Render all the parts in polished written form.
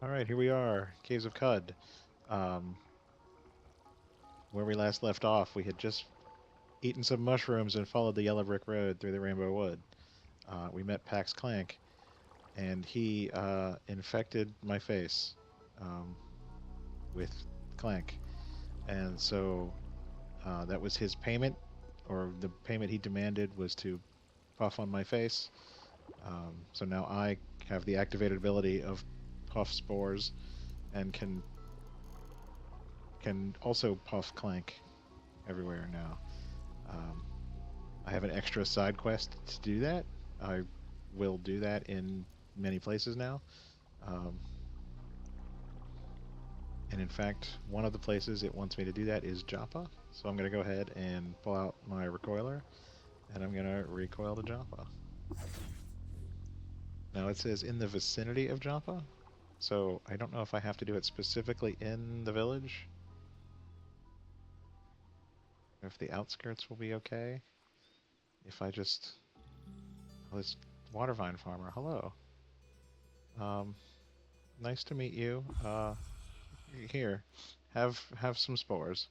Alright, here we are. Caves of Cud. Um, where we last left off, we had just eaten some mushrooms and followed the yellow brick road through the Rainbow Wood. We met Pax Klanq, and he infected my face um, with Klanq. And so that was his payment, or the payment he demanded was to puff on my face. So now I have the activated ability of puff spores and can also puff Klanq everywhere now. Um, I have an extra side quest to do that. I will do that in many places now. Um, and in fact, one of the places it wants me to do that is Joppa. So I'm going to go ahead and pull out my recoiler, and I'm going to recoil to Joppa. Now it says in the vicinity of Joppa, so I don't know if I have to do it specifically in the village, if the outskirts will be okay. If I just... Oh, this water vine farmer, hello. Um, nice to meet you. Here, have some spores.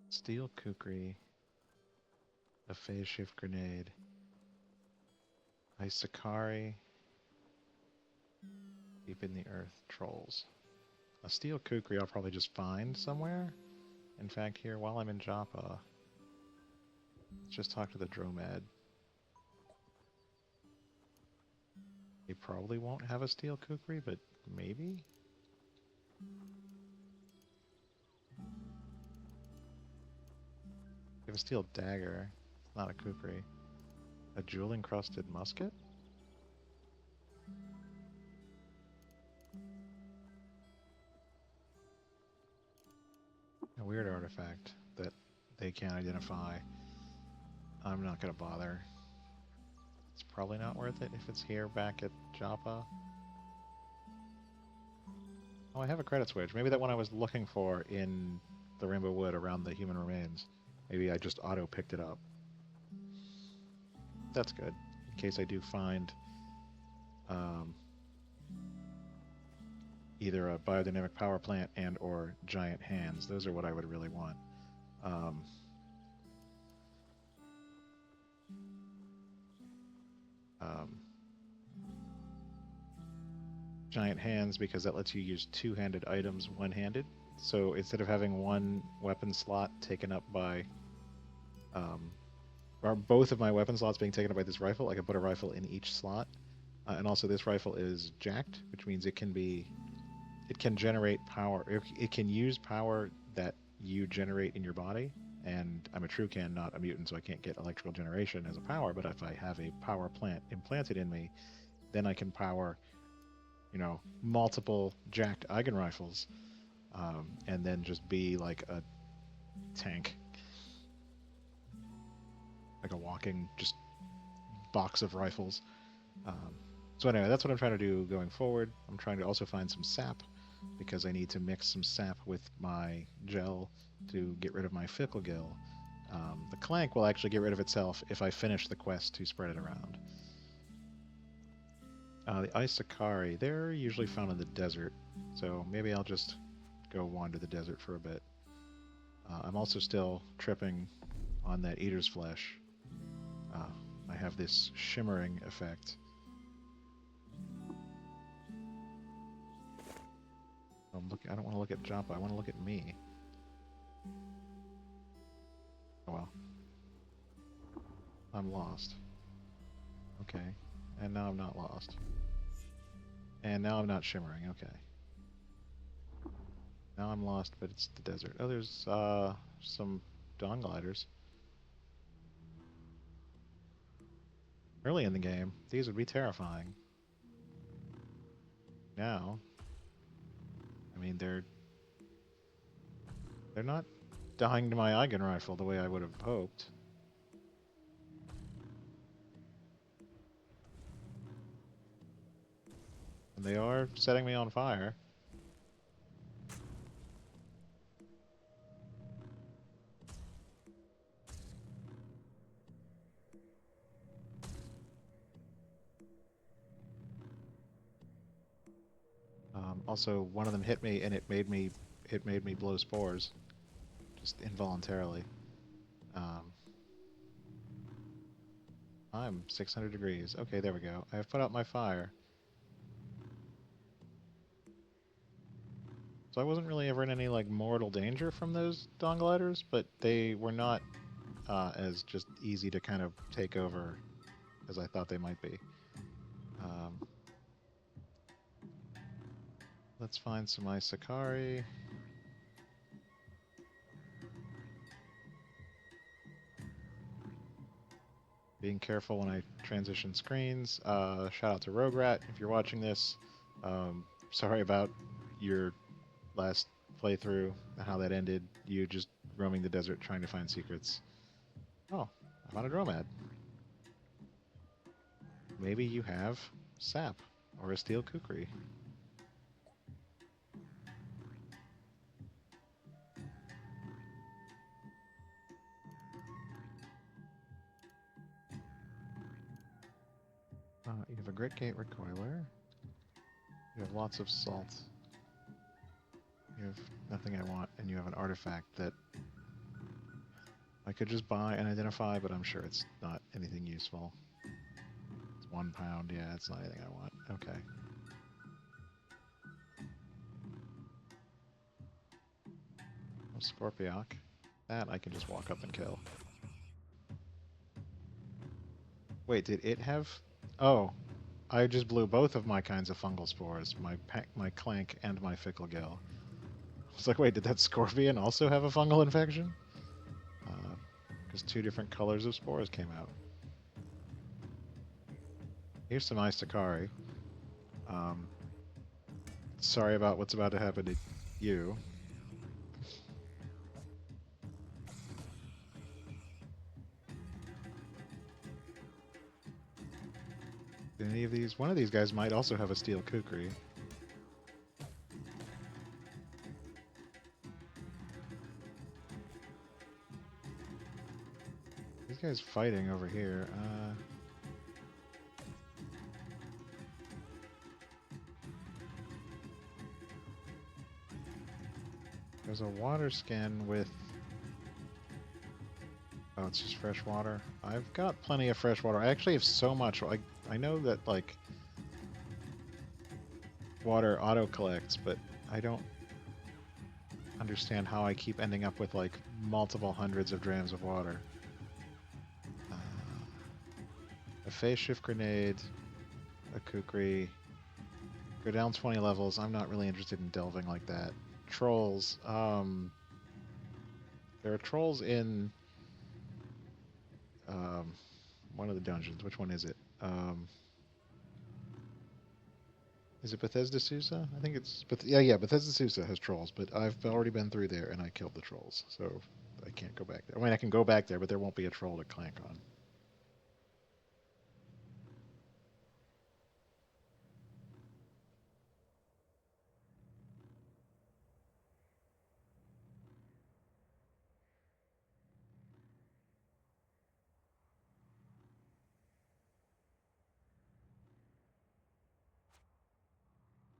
Steel kukri, a phase shift grenade, Isakari, deep in the earth, trolls. A steel kukri I'll probably just find somewhere. In fact, here, while I'm in Joppa, let's just talk to the Dromed. They probably won't have a steel kukri, but maybe? They have a steel dagger. It's not a kukri. A jewel-encrusted musket? A weird artifact that they can't identify. I'm not gonna bother. It's probably not worth it if it's here back at Joppa. Oh, I have a credit switch. Maybe that one I was looking for in the Rainbow Wood around the human remains. Maybe I just auto-picked it up. That's good, in case I do find either a biodynamic power plant and or giant hands. Those are what I would really want. Giant hands because that lets you use two-handed items one-handed. So instead of having one weapon slot taken up by, or both of my weapon slots being taken up by this rifle, I can put a rifle in each slot. And also this rifle is jacked, which means it can generate power. It can use power that you generate in your body. And I'm a Trucan, not a mutant, so I can't get electrical generation as a power. But if I have a power plant implanted in me, then I can power, multiple jacked Eigen rifles, and then just be like a tank, like a walking just box of rifles. So anyway, that's what I'm trying to do going forward. I'm trying to also find some sap because I need to mix some sap with my gel to get rid of my fickle gill. The Klanq will actually get rid of itself if I finish the quest to spread it around. The Isakari, they're usually found in the desert, so maybe I'll just go wander the desert for a bit. I'm also still tripping on that eater's flesh. I have this shimmering effect. I don't want to look at Joppa, I want to look at me. Oh well. I'm lost. Okay. And now I'm not lost. And now I'm not shimmering, okay. Now I'm lost, but it's the desert. Oh, there's some dawn gliders. Early in the game, these would be terrifying. Now, I mean, they're not dying to my Eigen rifle the way I would have hoped. And they are setting me on fire. Also, one of them hit me, and it made me blow spores, just involuntarily. Um, I'm 600 degrees. Okay, there we go. I have put out my fire. So I wasn't really ever in any like mortal danger from those dawn gliders, but they were not as just easy to kind of take over as I thought they might be. Um, let's find some Isakari. Being careful when I transition screens. Shout out to Rogue Rat if you're watching this. Sorry about your last playthrough and how that ended. You just roaming the desert trying to find secrets. Oh, I found a Dromad. Maybe you have sap or a steel kukri. You have a grit gate recoiler. You have lots of salt. You have nothing I want, and you have an artifact that I could just buy and identify, but I'm sure it's not anything useful. It's £1. Yeah, it's not anything I want. Okay. Oh, Scorpioc. That I can just walk up and kill. Wait, did it have... Oh, I just blew both of my kinds of fungal spores, my Klanq and my Fickle Gill. I was like, wait, did that Scorpion also have a fungal infection? Because two different colors of spores came out. Here's some Isakari. Um, sorry about what's about to happen to you. Any of these? One of these guys might also have a steel kukri. These guys fighting over here. There's a water skin with... Oh, it's just fresh water. I've got plenty of fresh water. I actually have so much. I know that, like, water auto-collects, but I don't understand how I keep ending up with, like, multiple hundreds of drams of water. A phase shift grenade, a kukri. Go down 20 levels. I'm not really interested in delving like that. Trolls. There are trolls in one of the dungeons. Which one is it? Is it Bethesda Susa? I think it's... yeah, Bethesda Susa has trolls, but I've already been through there and I killed the trolls, so I can't go back there. I mean, I can go back there, but there won't be a troll to Klanq on.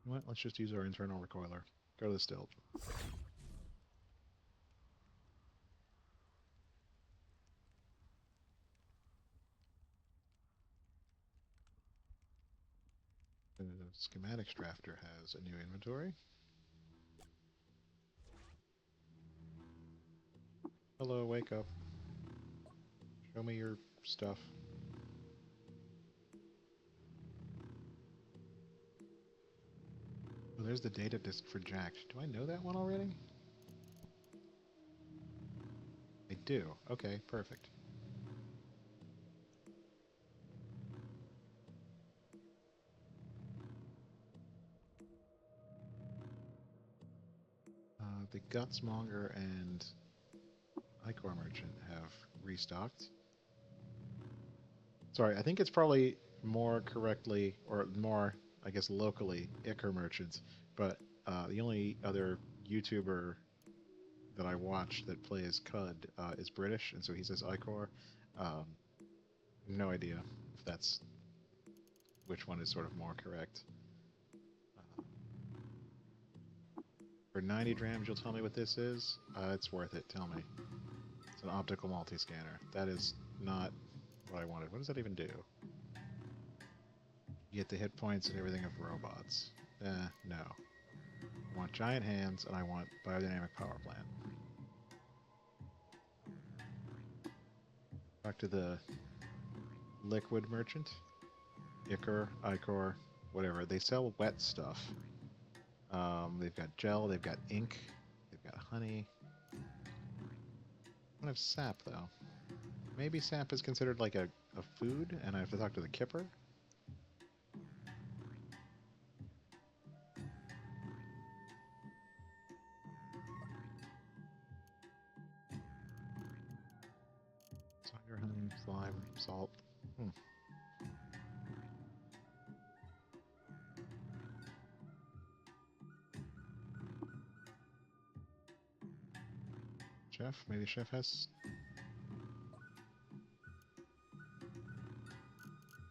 You know what? Let's just use our internal recoiler. Go to the stealth. The schematics drafter has a new inventory. Hello, wake up. Show me your stuff. Oh, there's the data disk for Jacked. Do I know that one already? I do. Okay, perfect. The Gutsmonger and Ichor Merchant have restocked. Sorry, I think it's probably more correctly, or more, I guess, locally, Ichor Merchants, but the only other YouTuber that I watch that plays CUD is British, and so he says Ichor. Um, no idea if that's which one is sort of more correct. For 90 drams, you'll tell me what this is? It's worth it. Tell me. It's an optical multi-scanner. That is not what I wanted. What does that even do? You get the hit points and everything of robots. No. I want giant hands, and I want biodynamic power plant. Talk to the liquid merchant. Icor, whatever. They sell wet stuff. They've got gel, they've got ink, they've got honey. I don't have sap, though. Maybe sap is considered like a food, and I have to talk to the kipper? Cider, honey, slime, salt. Chef? Maybe chef has...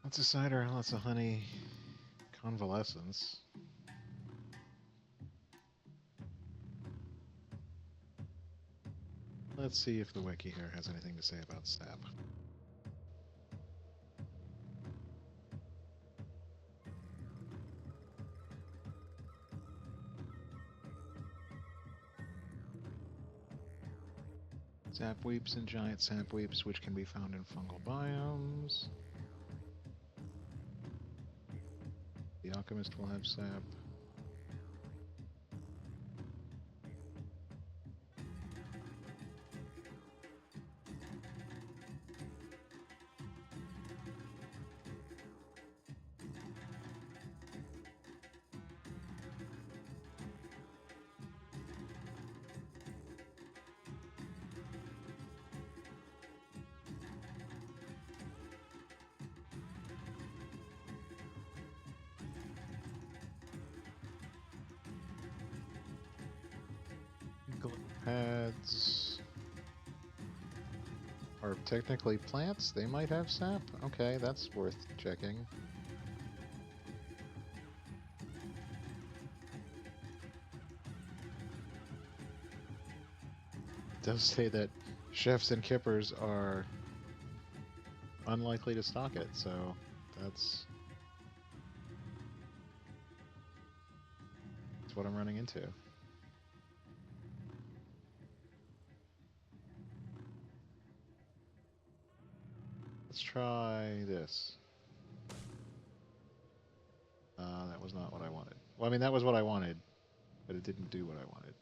Lots of cider, lots of honey. Convalescence. Let's see if the wiki here has anything to say about sap. Sapweeps and giant sapweeps, which can be found in fungal biomes. The alchemist will have sap. Pads are technically plants. They might have sap. Okay, that's worth checking. It does say that chefs and kippers are unlikely to stock it, so that's what I'm running into. Let's try this. That was not what I wanted. Well, I mean, that was what I wanted, but it didn't do what I wanted.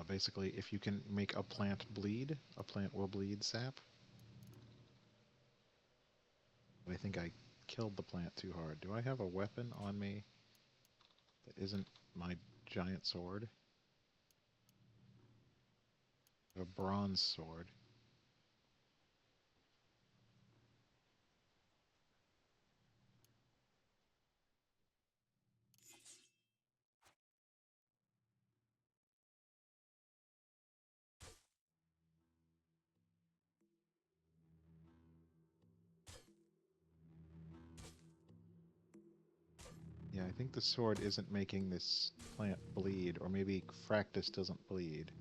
Basically, if you can make a plant bleed, a plant will bleed sap. But I think I killed the plant too hard. Do I have a weapon on me that isn't my giant sword? A bronze sword. Yeah, I think the sword isn't making this plant bleed, or maybe Fractus doesn't bleed.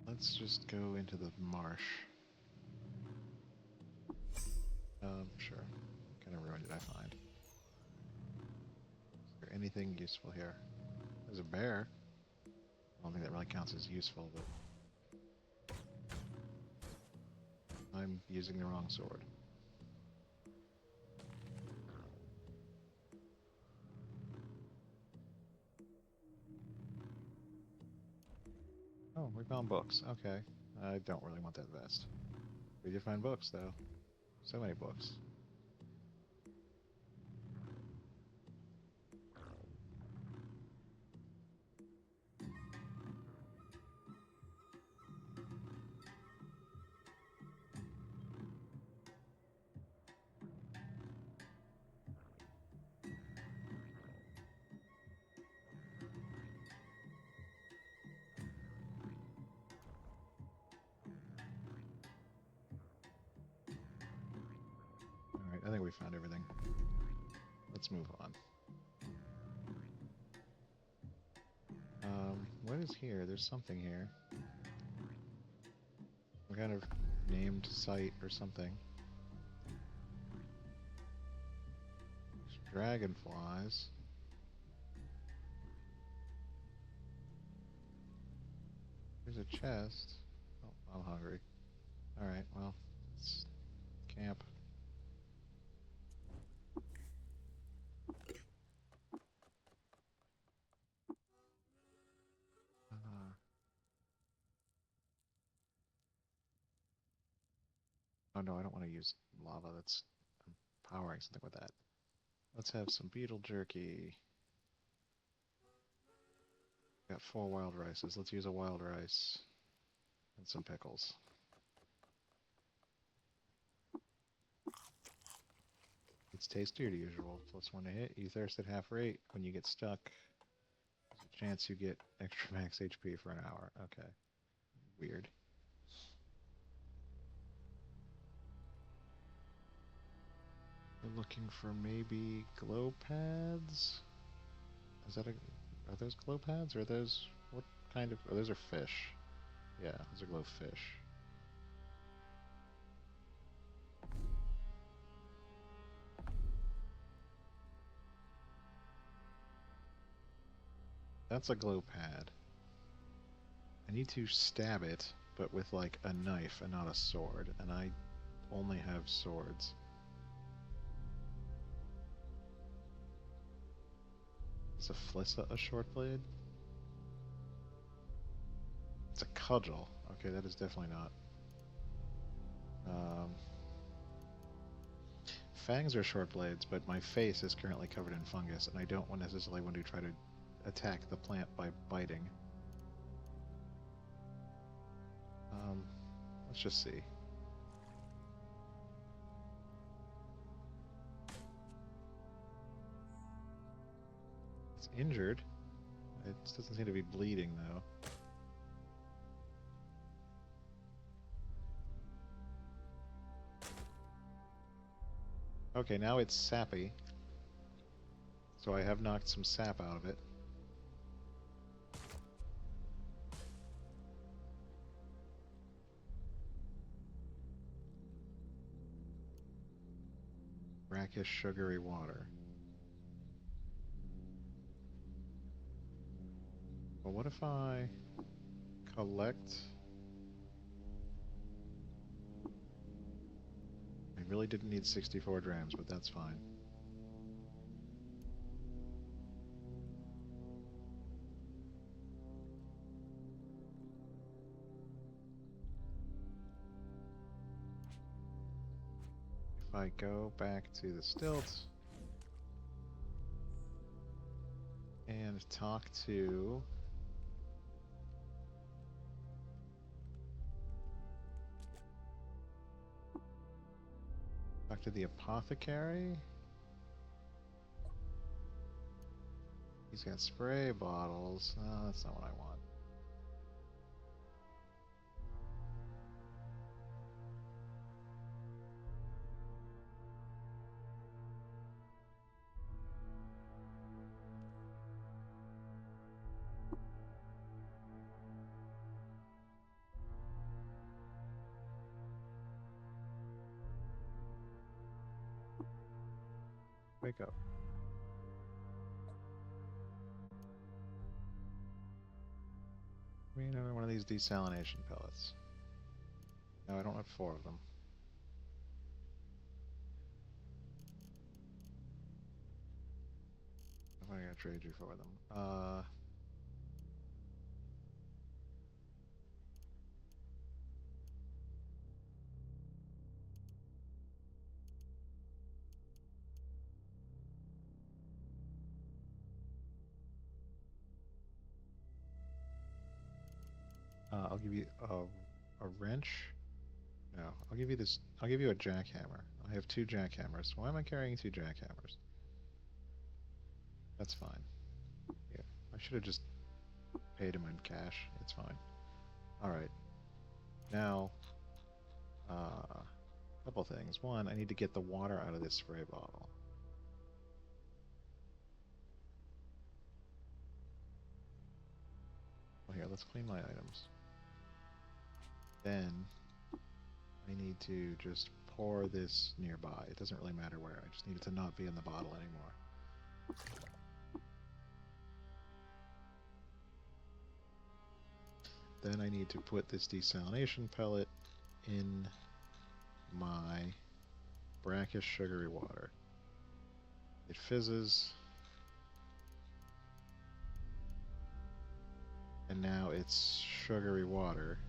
Let's just go into the marsh. Sure. What kind of ruin did I find? Is there anything useful here? There's a bear. I don't think that really counts as useful, but... I'm using the wrong sword. Oh, we found books. Okay. I don't really want that vest. We did find books, though. So many books. I think we found everything. Let's move on. What is here? There's something here. Some kind of named site or something. Dragonflies. There's a chest. Oh, I'm hungry. Alright, well, let's camp. Oh no, I don't want to use lava. I'm powering something with that. Let's have some beetle jerky. Got 4 wild rices. Let's use a wild rice. And some pickles. It's tastier to usual. +1 to hit. You thirst at half rate. When you get stuck, there's a chance you get extra max HP for an hour. Okay. Weird. We're looking for maybe glow pads? Is that are those glow pads? Or are those, what kind of, oh, those are fish. Yeah, those are glow fish. That's a glow pad. I need to stab it, but with like a knife and not a sword, and I only have swords. Is a flissa a short blade? It's a cudgel. Okay, that is definitely not. Fangs are short blades, but my face is currently covered in fungus, and I don't necessarily want to try to attack the plant by biting. Let's just see. It's injured. It doesn't seem to be bleeding, though. Okay, now it's sappy. So I have knocked some sap out of it. Brackish sugary water. Well, what if I collect... I really didn't need 64 drams, but that's fine. If I go back to the stilts and talk to... Talk to the apothecary? He's got spray bottles. No, that's not what I want. Wake up. Give me another one of these desalination pellets. No, I don't have 4 of them. I'm gonna trade you for them. I'll give you a wrench. No, I'll give you this. I'll give you a jackhammer. I have 2 jackhammers. Why am I carrying 2 jackhammers? That's fine. Yeah, I should have just paid him in cash. It's fine. All right. Now, Couple things. One, I need to get the water out of this spray bottle. Well, here, let's clean my items. Then, I need to just pour this nearby. It doesn't really matter where. I just need it to not be in the bottle anymore. Then I need to put this desalination pellet in my brackish sugary water. It fizzes, and now it's sugary water.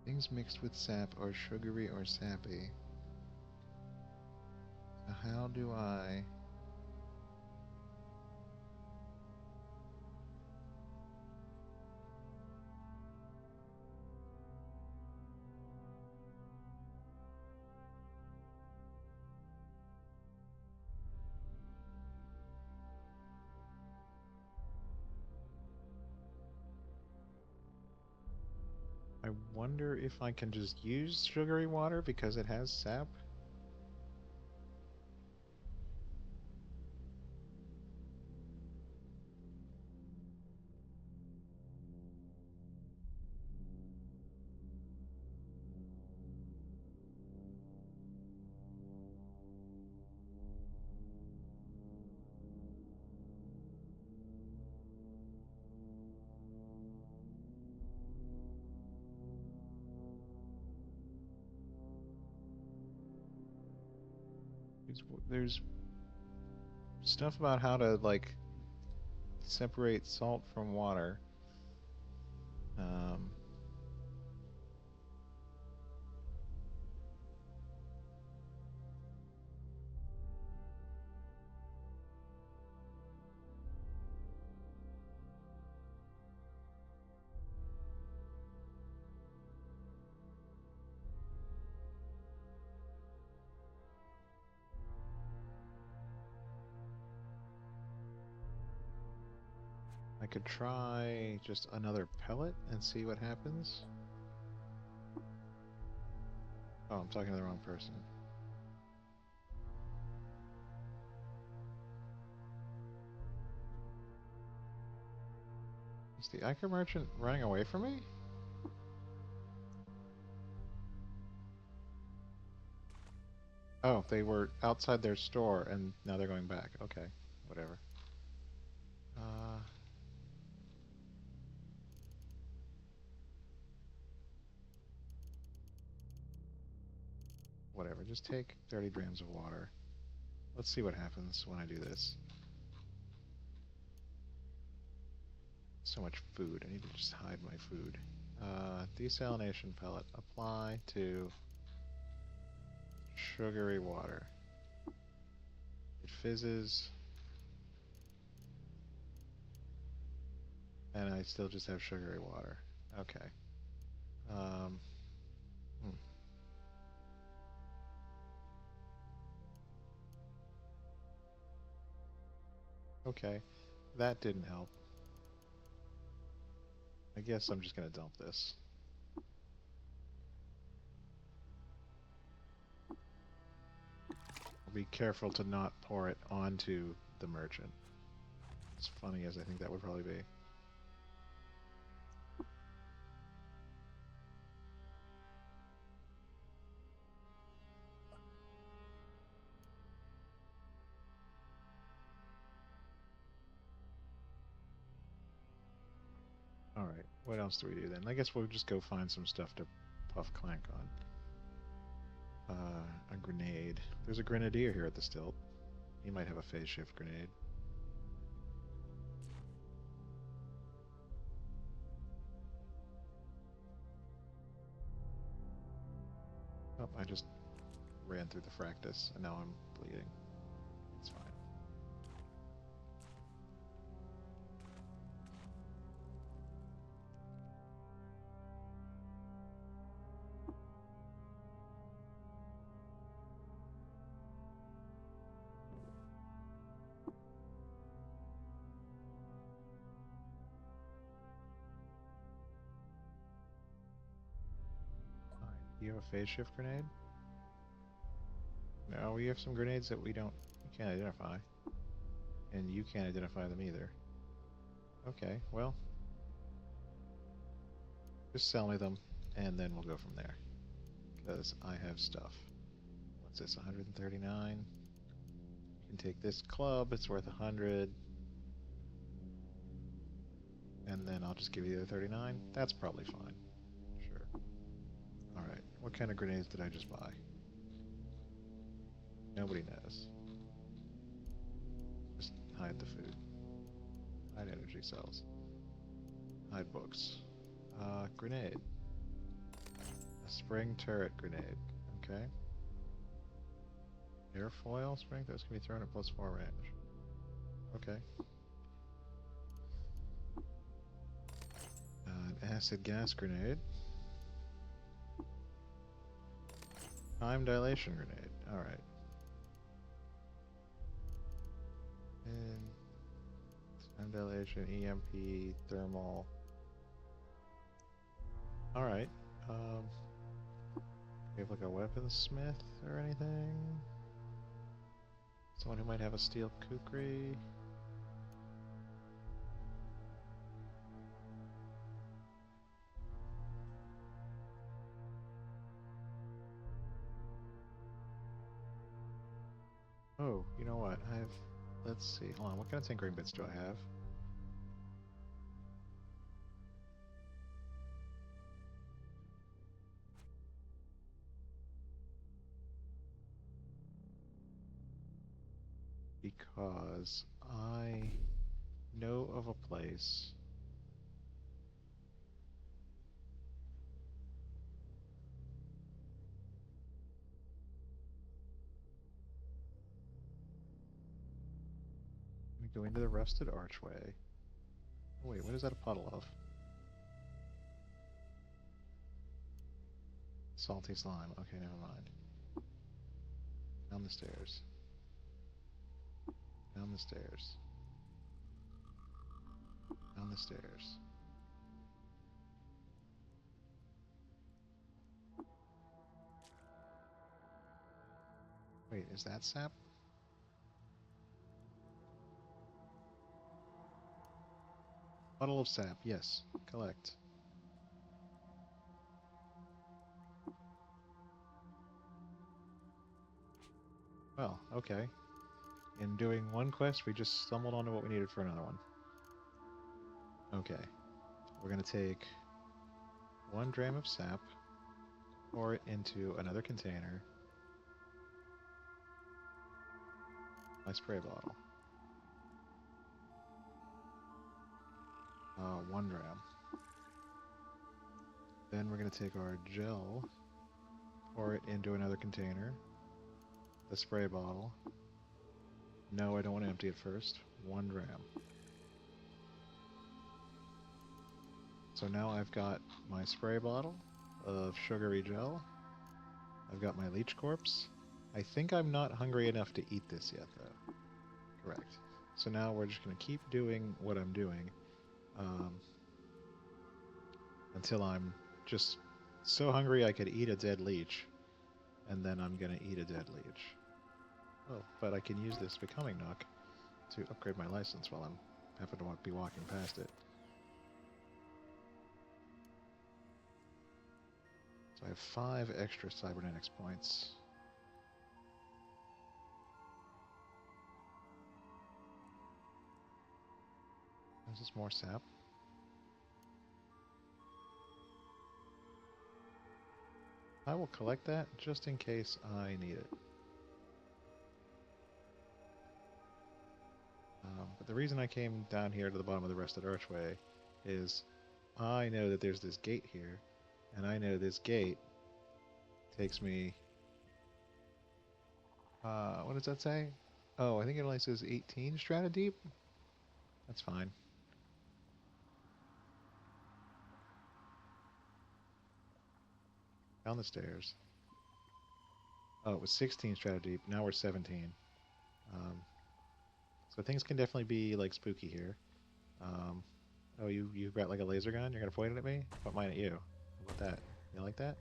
Things mixed with sap are sugary or sappy. So how do I... I wonder if I can just use sugary water because it has sap? There's stuff about how to, like, separate salt from water. I could try just another pellet and see what happens. Oh, I'm talking to the wrong person. Is the Iker merchant running away from me? Oh, they were outside their store and now they're going back. Okay, whatever. Whatever, just take 30 grams of water. Let's see what happens when I do this. So much food. I need to just hide my food. Desalination pellet. Apply to sugary water. It fizzes. And I still just have sugary water. Okay. Okay. That didn't help. I guess I'm just gonna dump this. Be careful to not pour it onto the merchant. As funny as I think that would probably be. Alright, what else do we do then? I guess we'll just go find some stuff to puff Klanq on. A grenade. There's a grenadier here at the stilt. He might have a phase shift grenade. Oh, I just ran through the fractus and now I'm bleeding. It's fine. You have a phase shift grenade? No, we have some grenades that we can't identify. And you can't identify them either. Okay, well. Just sell me them, and then we'll go from there. Because I have stuff. What's this, 139? You can take this club, it's worth 100. And then I'll just give you the 39. That's probably fine. Sure. Alright, what kind of grenades did I just buy? Nobody knows. Just hide the food. Hide energy cells. Hide books. Grenade. A spring turret grenade. Okay. Airfoil spring? Those can be thrown at +4 range. Okay. An acid gas grenade. Time dilation grenade. Alright. And time dilation, EMP, thermal. Alright. We have like a weaponsmith or anything? Someone who might have a steel kukri. Oh, you know what? Let's see. Hold on, what kind of tinkering bits do I have? Because I know of a place. Let me go into the rusted archway. Oh, wait, what is that a puddle of? Salty slime. Okay, never mind. Down the stairs. Down the stairs. Down the stairs. Wait, is that sap? Bottle of sap, yes. Collect. Well, okay. In doing one quest, we just stumbled onto what we needed for another one. Okay. We're gonna take 1 dram of sap, pour it into another container. My spray bottle. 1 dram. Then we're gonna take our gel, pour it into another container. The spray bottle. No, I don't want to empty it first. 1 dram. So now I've got my spray bottle of sugary gel. I've got my leech corpse. I think I'm not hungry enough to eat this yet, though. Correct. So now we're just going to keep doing what I'm doing until I'm just so hungry I could eat a dead leech, and then I'm going to eat a dead leech. Oh, but I can use this becoming nook to upgrade my license while I'm having to be walking past it. So I have 5 extra cybernetics points. Is this more sap? I will collect that just in case I need it. But the reason I came down here to the bottom of the rusted archway is I know that there's this gate here, and I know this gate takes me... what does that say? Oh, I think it only says 18 strata deep? That's fine. Down the stairs. Oh, it was 16 strata deep. Now we're 17. So things can definitely be, like, spooky here. Oh, you've got, like, a laser gun? You're gonna point it at me? Point mine at you. How about that? You like that?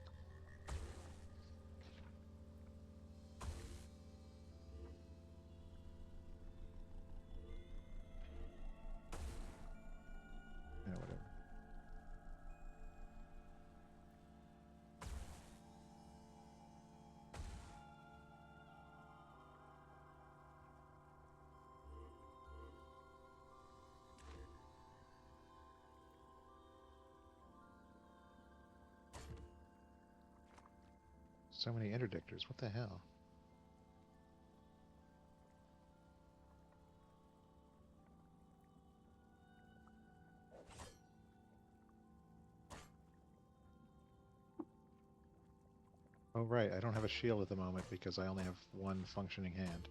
So many interdictors. What the hell? Oh, right. I don't have a shield at the moment because I only have one functioning hand.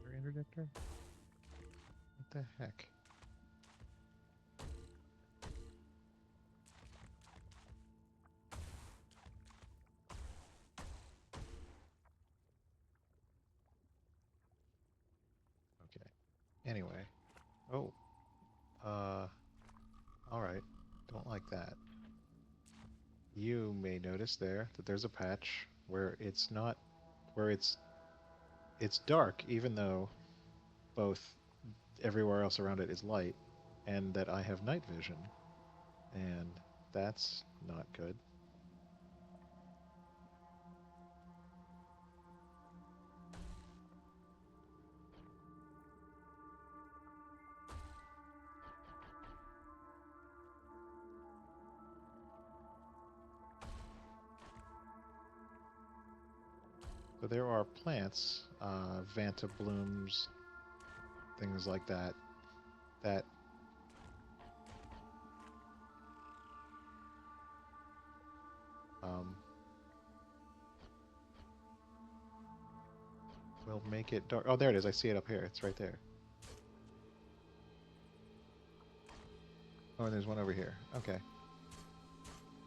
Another interdictor? What the heck? Okay. Anyway. Oh. Alright. Don't like that. You may notice there that there's a patch where it's not, where it's dark, even though both everywhere else around it is light, and that I have night vision, and that's not good. So there are plants, Vanta blooms, things like that, that um, will make it dark. Oh, there it is. I see it up here. It's right there. Oh, and there's one over here. Okay.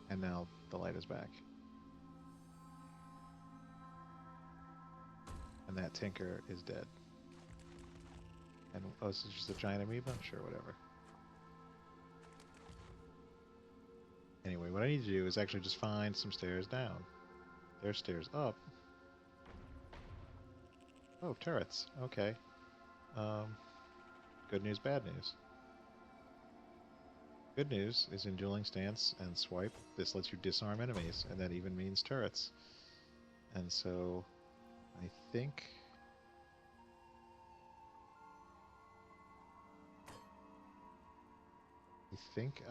And now the light is back. And that tinker is dead. And oh, this is just a giant amoeba? Sure, whatever. Anyway, what I need to do is actually just find some stairs down. There's stairs up. Oh, turrets. Okay. Um, good news, bad news. Good news is in dueling stance and swipe, this lets you disarm enemies, and that even means turrets. And so, I think...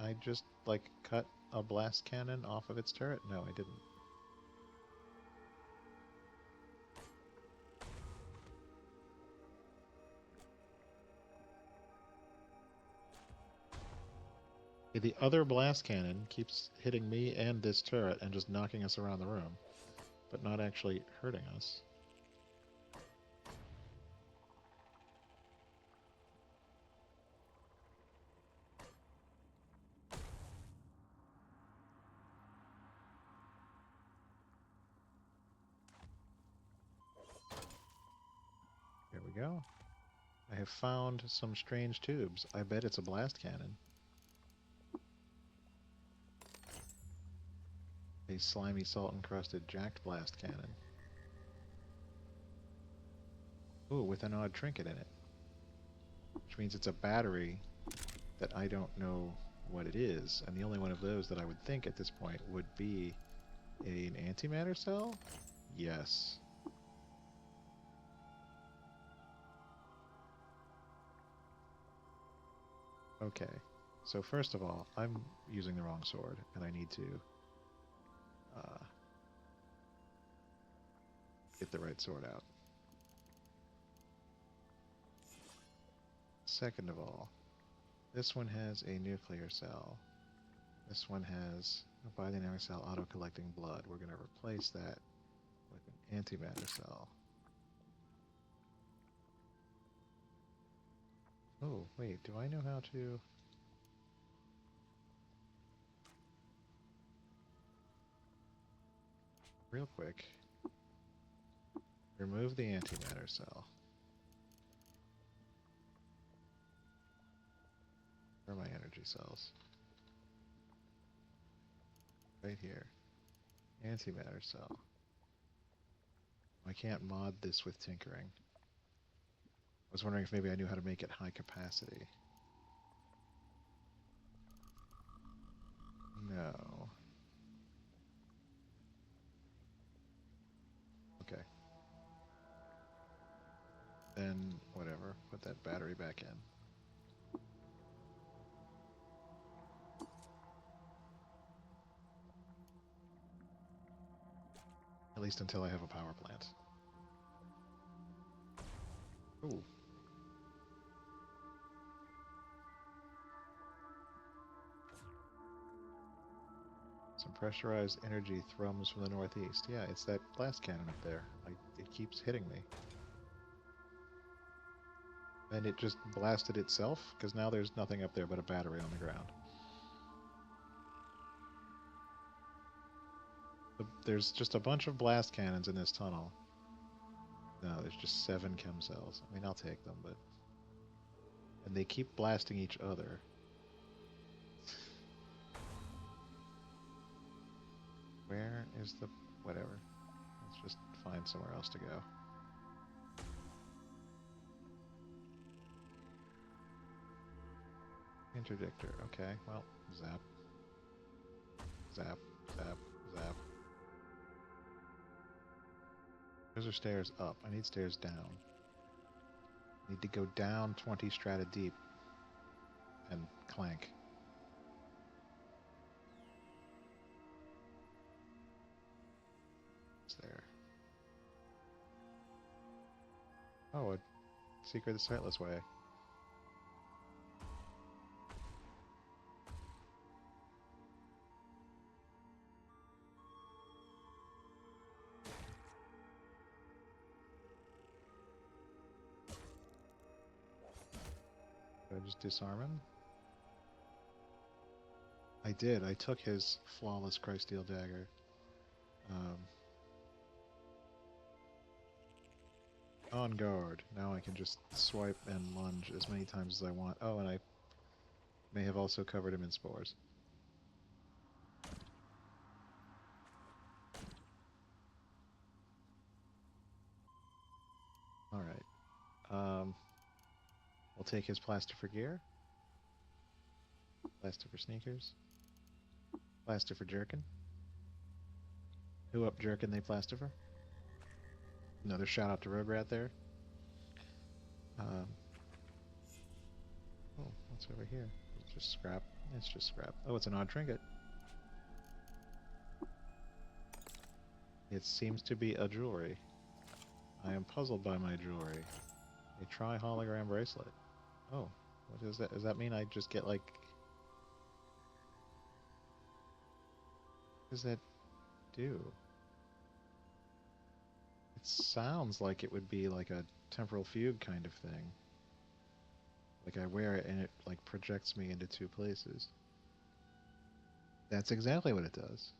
I just, like, cut a blast cannon off of its turret? No, I didn't. The other blast cannon keeps hitting me and this turret and just knocking us around the room, but not actually hurting us. There we go. I have found some strange tubes. I bet it's a blast cannon. A slimy, salt-encrusted jacked blast cannon. Ooh, with an odd trinket in it. Which means it's a battery that I don't know what it is. And the only one of those that I would think at this point would be an antimatter cell? Yes. Okay. So first of all, I'm using the wrong sword, and I need to get the right sword out. Second of all, this one has a nuclear cell. This one has a biodynamic cell auto-collecting blood. We're going to replace that with an antimatter cell. Oh, wait, do I know how to... Real quick, remove the antimatter cell. Where are my energy cells? Right here. Antimatter cell. I can't mod this with tinkering. I was wondering if maybe I knew how to make it high capacity. No. Okay. Then, whatever, put that battery back in. At least until I have a power plant. Ooh. Some pressurized energy thrums from the northeast. Yeah, it's that blast cannon up there. It keeps hitting me. And it just blasted itself? Because now there's nothing up there but a battery on the ground. There's just a bunch of blast cannons in this tunnel. No, there's just 7 chem cells. I mean, I'll take them, but... And they keep blasting each other. Where is the... whatever. Let's just find somewhere else to go. Interdictor. Okay, well, zap. Zap, zap, zap. Those are stairs up. I need stairs down. I need to go down 20 strata deep and Klanq. It's there. Oh, a secret the sightless way. Did I just disarm him? I did. I took his flawless Christsteel dagger. On guard. Now I can just swipe and lunge as many times as I want. Oh, and I may have also covered him in spores. Alright. We'll take his plaster for gear. Plaster for sneakers. Plaster for jerkin. Who up jerkin they plaster for? Another shout out to Rograt there. Oh, what's over here? It's just scrap. It's just scrap. Oh, it's an odd trinket. It seems to be a jewelry. I am puzzled by my jewelry. A tri-hologram bracelet. Oh, what is that? Does that mean I just get like... What does that do? It sounds like it would be like a temporal fugue kind of thing. Like I wear it and it like projects me into 2 places. That's exactly what it does.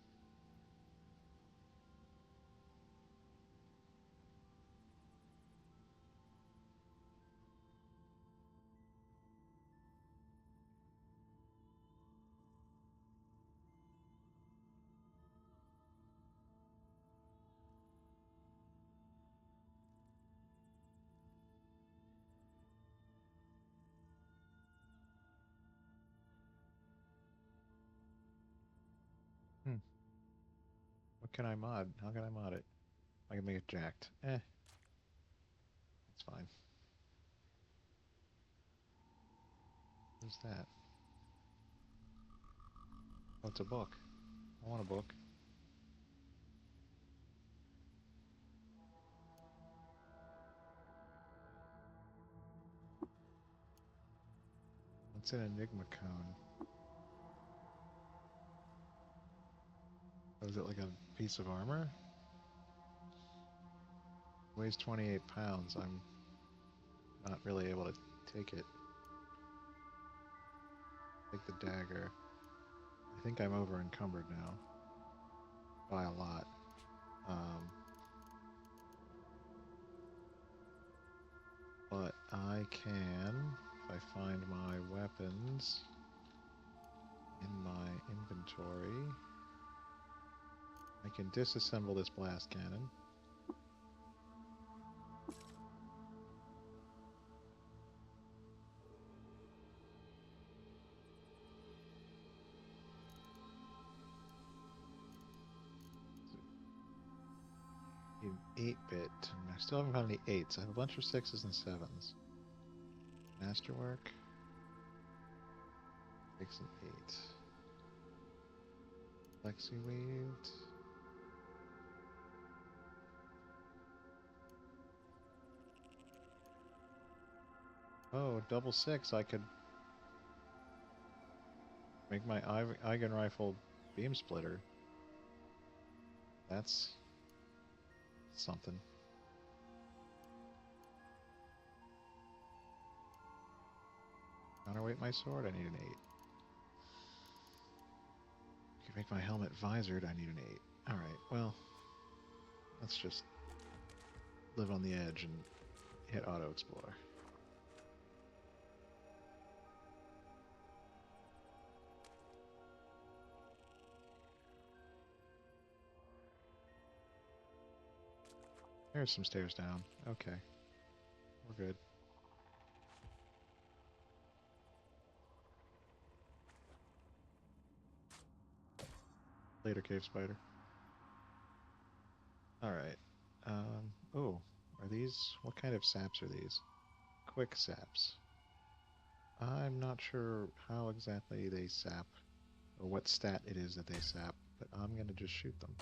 Hmm. What can I mod? How can I mod it? I can make it jacked. That's fine. What's that? Oh, it's a book. I want a book. What's an Enigma cone? Oh, is it like a piece of armor? Weighs 28 pounds. I'm not really able to take it. Take the dagger. I think I'm over encumbered now. By a lot. But I can, if I find my weapons in my inventory, I can disassemble this blast cannon. 8-bit. I still haven't found any 8s. I have a bunch of 6s and 7s. Masterwork. 6 and 8. Flexi weaved. Oh, double 6. I could make my Eigen rifle beam splitter. That's something. Counterweight my sword, I need an 8. Could make my helmet visored, I need an 8. Alright, well, let's just live on the edge and hit auto explore. There's some stairs down. Okay. We're good. Later, cave spider. Alright. Oh, are these... what kind of saps are these? Quick saps. I'm not sure how exactly they sap, or what stat it is that they sap, but I'm gonna just shoot them,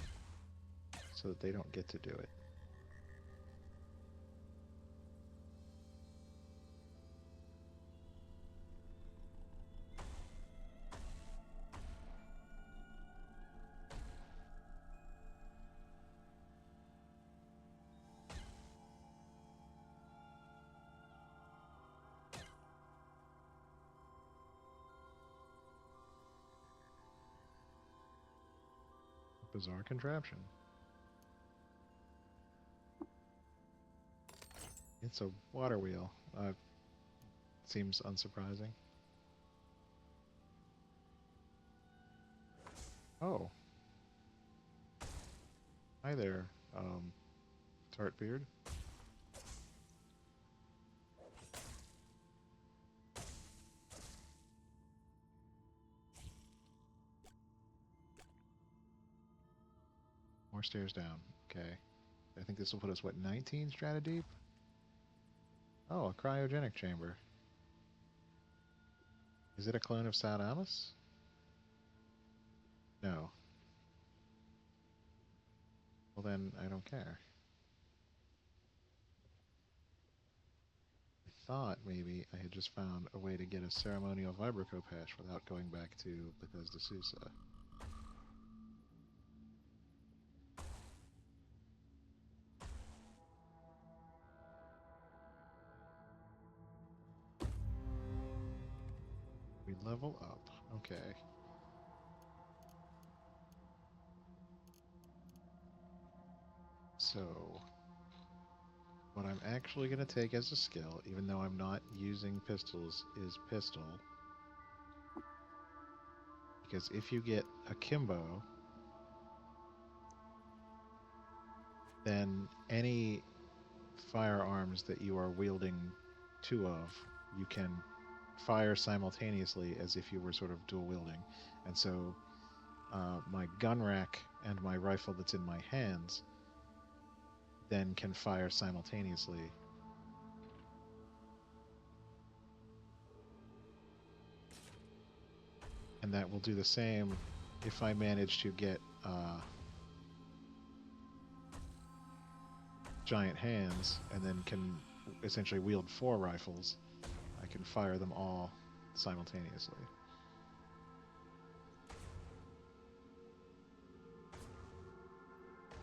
so that they don't get to do it. Bizarre contraption. It's a water wheel. Seems unsurprising. Oh. Hi there, Tartbeard. More stairs down. Okay. I think this will put us, what, 19 strata deep? Oh, a cryogenic chamber. Is it a clone of Sadamus? No. Well then, I don't care. I thought maybe I had just found a way to get a ceremonial vibrocopash without going back to Bethesda Susa. We level up. Okay. So, what I'm actually going to take as a skill, even though I'm not using pistols, is pistol. Because if you get akimbo, then any firearms that you are wielding two of, you can fire simultaneously as if you were sort of dual wielding. And so my gun rack and my rifle that's in my hands then can fire simultaneously. And that will do the same if I manage to get giant hands and then can essentially wield 4 rifles. I can fire them all simultaneously.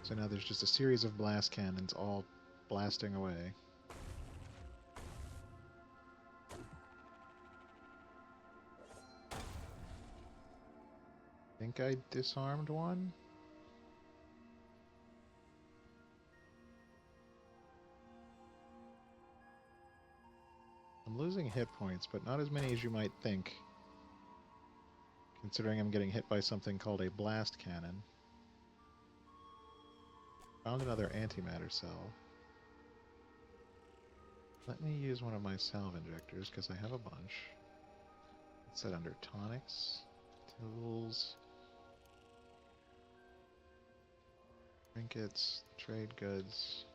So now there's just a series of blast cannons all blasting away. I think I disarmed one. I'm losing hit points, but not as many as you might think, considering I'm getting hit by something called a blast cannon. Found another antimatter cell. Let me use one of my salve injectors, because I have a bunch. It's set under tonics, tools. Trinkets, trade goods,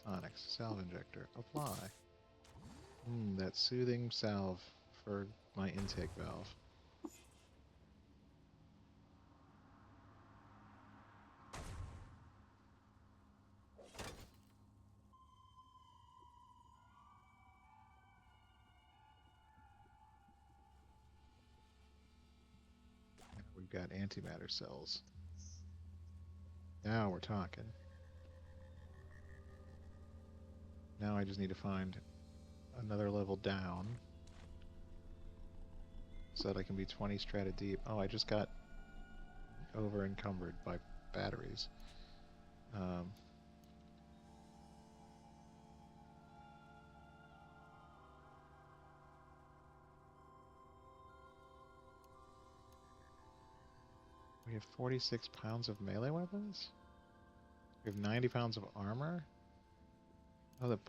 tonics, salve injector, apply. That soothing salve for my intake valve. We've got antimatter cells. Now we're talking. Now I just need to find another level down so that I can be 20 strata deep. Oh, I just got over encumbered by batteries. We have 46 pounds of melee weapons? We have 90 pounds of armor?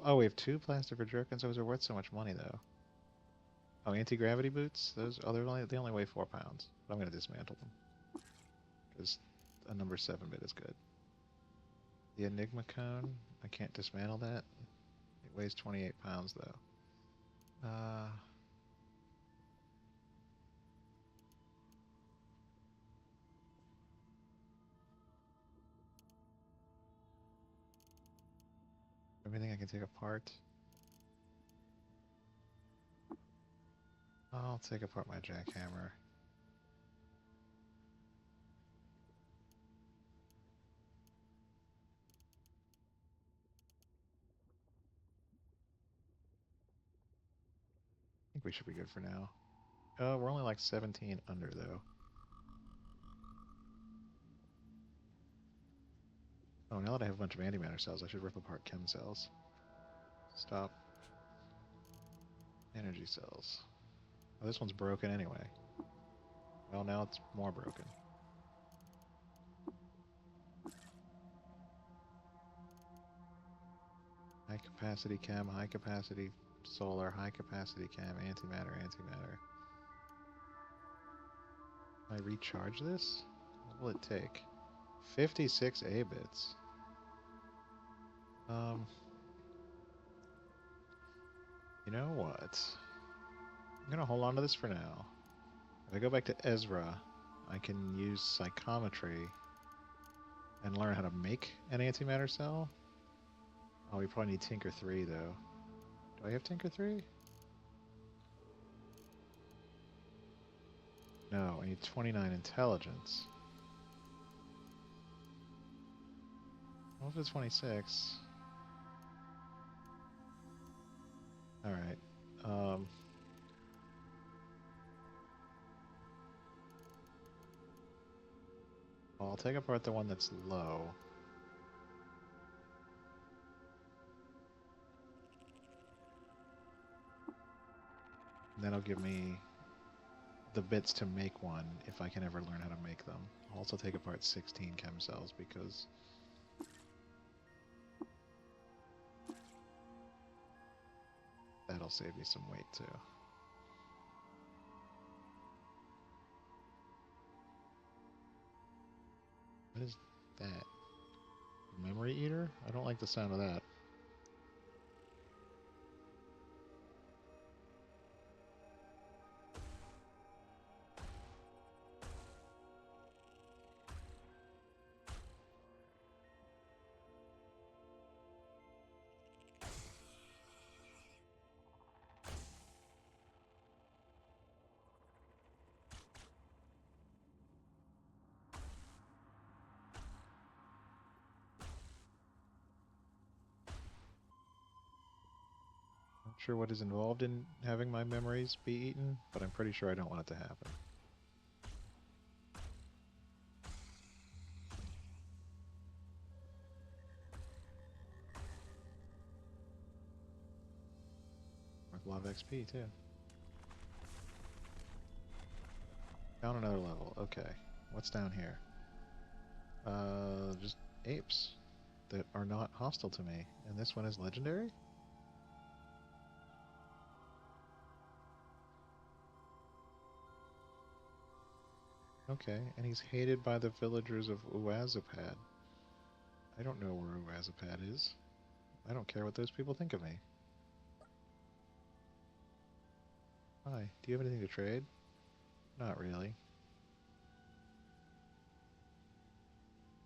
Oh, we have 2 plastic jerkins. Those are worth so much money, though. Oh, anti-gravity boots? They only weigh 4 pounds. But I'm going to dismantle them. Because a number 7 bit is good. The Enigma cone? I can't dismantle that. It weighs 28 pounds, though. Everything I can take apart. I'll take apart my jackhammer. I think we should be good for now. We're only like 17 under, though. Oh, now that I have a bunch of antimatter cells, I should rip apart chem cells. Stop. Energy cells. Oh, this one's broken anyway. Well, now it's more broken. High capacity chem, high capacity solar, high capacity chem, antimatter, antimatter. Can I recharge this? What will it take? 56 A bits. You know what? I'm gonna hold on to this for now. If I go back to Ezra, I can use psychometry and learn how to make an antimatter cell. Oh, we probably need Tinker 3 though. Do I have Tinker 3? No, I need 29 intelligence. What if it's 26? Alright. Well, I'll take apart the one that's low. And that'll give me the bits to make one if I can ever learn how to make them. I'll also take apart 16 chem cells because that'll save me some weight too. What is that? Memory eater? I don't like the sound of that. Not sure what is involved in having my memories be eaten, but I'm pretty sure I don't want it to happen. With a lot of XP too. Down another level. Okay. What's down here? Just apes that are not hostile to me. And this one is legendary? Okay, and he's hated by the villagers of Uazapad. I don't know where Uazapad is. I don't care what those people think of me. Hi, do you have anything to trade? Not really.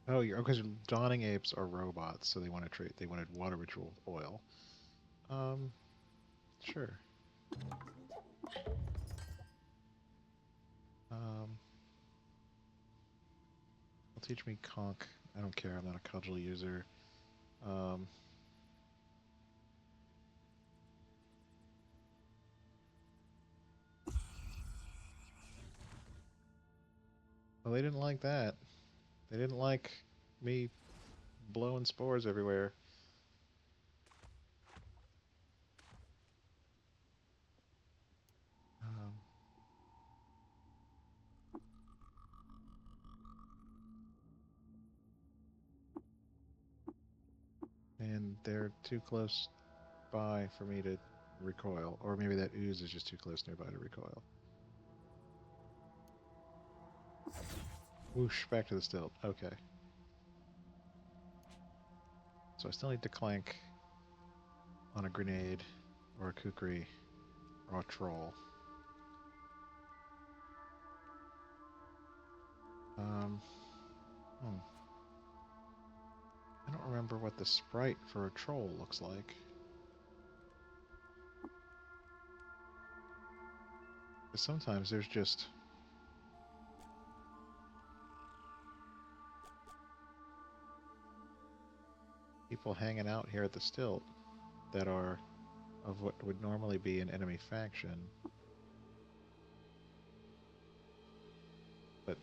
Oh, you're because Dawning Apes are robots, so they want to trade. They wanted water ritual oil. Um, sure. Will teach me Conk. I don't care. I'm not a cudgel user. Um, well, they didn't like that. They didn't like me blowing spores everywhere. Um, and they're too close by for me to recoil. Or maybe that ooze is just too close nearby to recoil. Whoosh, back to the stilt. Okay. So I still need to clank on a grenade, or a kukri, or a troll. Um, hmm. I don't remember what the sprite for a troll looks like. Because sometimes there's just people hanging out here at the stilt that are of what would normally be an enemy faction, but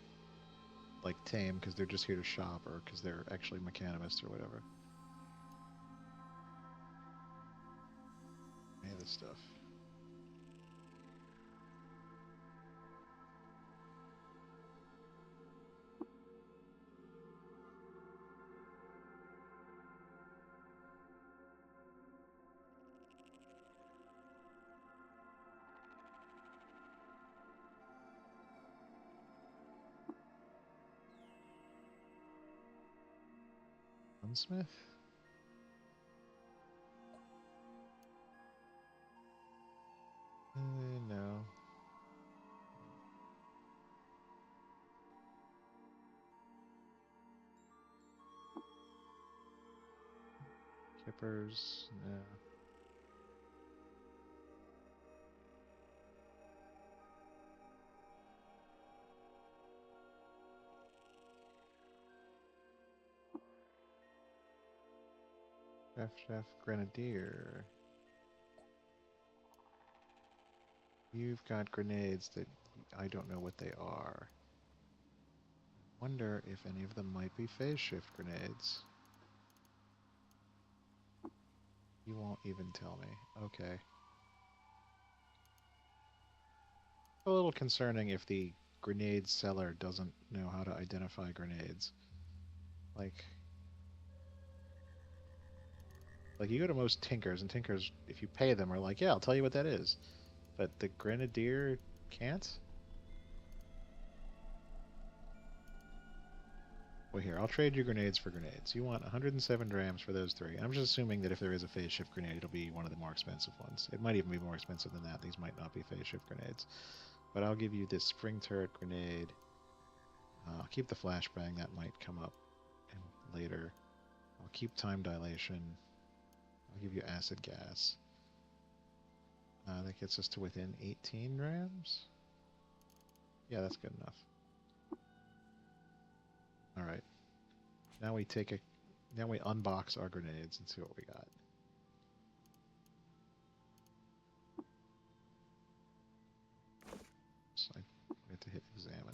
like tame because they're just here to shop or because they're actually mechanimists or whatever. Any of this stuff. Gunsmith? No. Kippers? No. Chef Grenadier. You've got grenades that I don't know what they are. Wonder if any of them might be phase shift grenades. You won't even tell me. Okay. A little concerning if the grenade seller doesn't know how to identify grenades. Like, like you go to most Tinkers, and Tinkers, if you pay them, are like, yeah, I'll tell you what that is. But the Grenadier can't? Well, here, I'll trade you grenades for grenades. You want 107 drams for those three. I'm just assuming that if there is a phase shift grenade, it'll be one of the more expensive ones. It might even be more expensive than that. These might not be phase shift grenades. But I'll give you this spring turret grenade. I'll keep the flashbang. That might come up later. I'll keep time dilation. I'll give you acid gas. That gets us to within 18 drams. Yeah, that's good enough. All right. Now we take a. Now we unbox our grenades and see what we got. So I have to hit examine.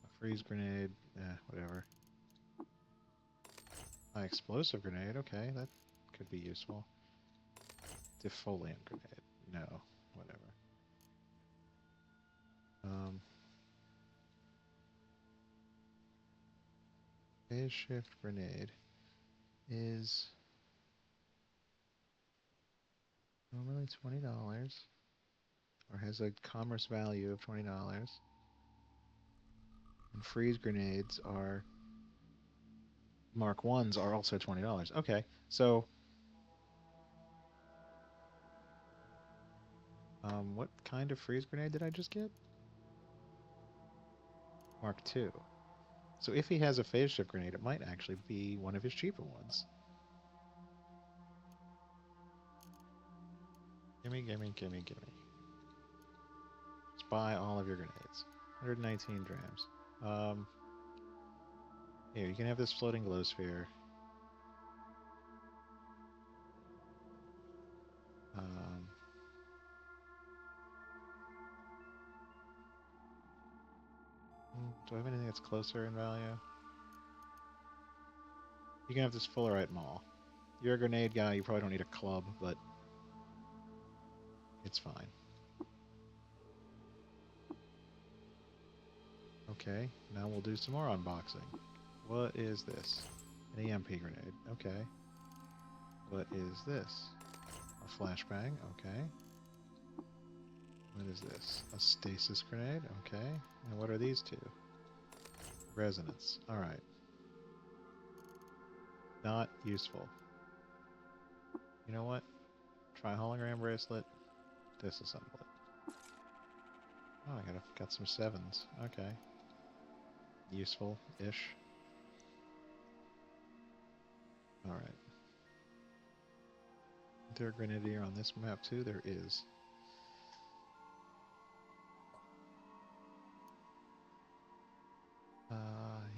A freeze grenade. Whatever. High explosive grenade. Okay, that could be useful. Defoliant grenade. No, whatever. Phase shift grenade is normally $20, or has a commerce value of $20. And freeze grenades are Mark 1s are also $20. Okay, so what kind of freeze grenade did I just get? Mark 2. So if he has a phase shift grenade, it might actually be one of his cheaper ones. Gimme, gimme, gimme, gimme. Let's buy all of your grenades. 119 drams. Here, you can have this floating glow sphere. Um, do I have anything that's closer in value? You can have this Fullerite Maul. You're a grenade guy, you probably don't need a club, but it's fine. Okay, now we'll do some more unboxing. What is this? An EMP grenade. Okay. What is this? A flashbang. Okay. What is this? A stasis grenade. Okay. And what are these two? Resonance. Alright. Not useful. You know what? Try hologram bracelet. Disassemble it. Oh, I got some 7s. Okay. Useful-ish. Alright. Is there a grenadier on this map too? There is.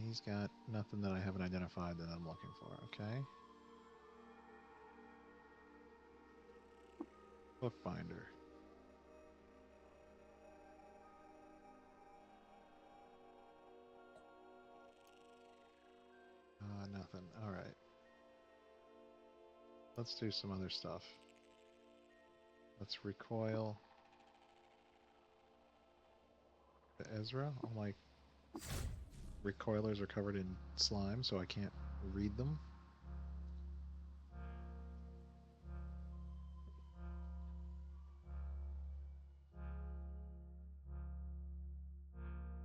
He's got nothing that I haven't identified that I'm looking for. Okay. Bookbinder. Nothing. Alright. Let's do some other stuff. Let's recoil to Ezra. All my recoilers are covered in slime, so I can't read them.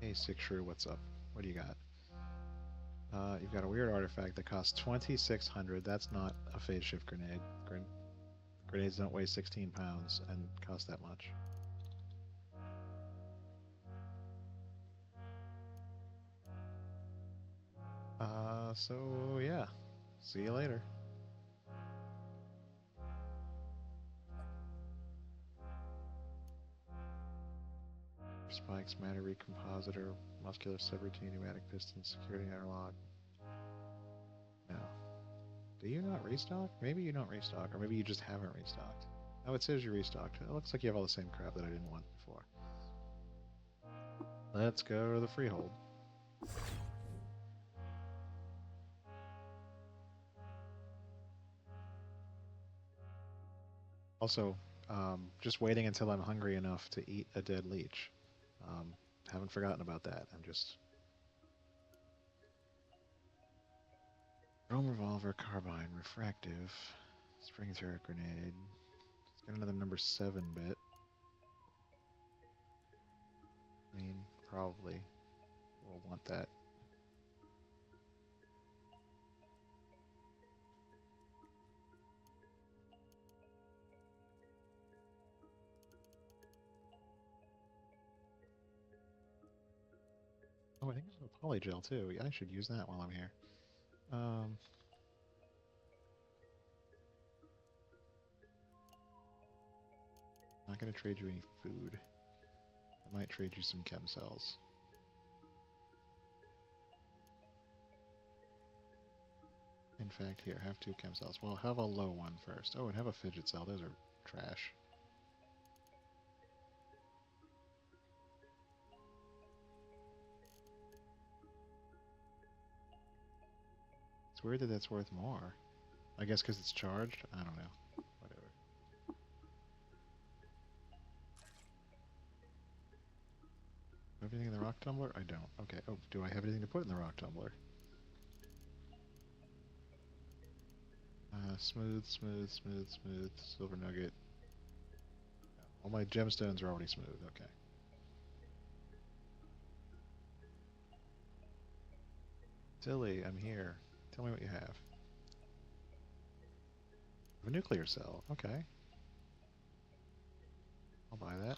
Hey, Six Shrew, what's up? What do you got? You've got a weird artifact that costs 2,600. That's not a phase shift grenade. Grenades don't weigh 16 pounds and cost that much. So yeah. See you later. Spikes, matter recompositor, muscular subroutine, pneumatic pistons, security interlock. No. Do you not restock? Maybe you don't restock, or maybe you just haven't restocked. Oh, it says you restocked. It looks like you have all the same crap that I didn't want before. Let's go to the freehold. Also, just waiting until I'm hungry enough to eat a dead leech. Haven't forgotten about that. I'm just... Chrome revolver, carbine, refractive, spring turret grenade. Let's get another number 7 bit. I mean, probably we'll want that. Oh, I think there's a polygel too. I should use that while I'm here. Not gonna trade you any food. I might trade you some chem cells. In fact, here, have 2 chem cells. Well, have a low one first. Oh, and have a fidget cell. Those are trash. It's weird that that's worth more. I guess because it's charged? I don't know. Whatever. Have anything in the rock tumbler? I don't. Okay. Oh, do I have anything to put in the rock tumbler? Smooth, smooth, smooth, smooth. Silver nugget. All my gemstones are already smooth. Okay. Tilly, I'm here. Tell me what you have. A nuclear cell. Okay. I'll buy that.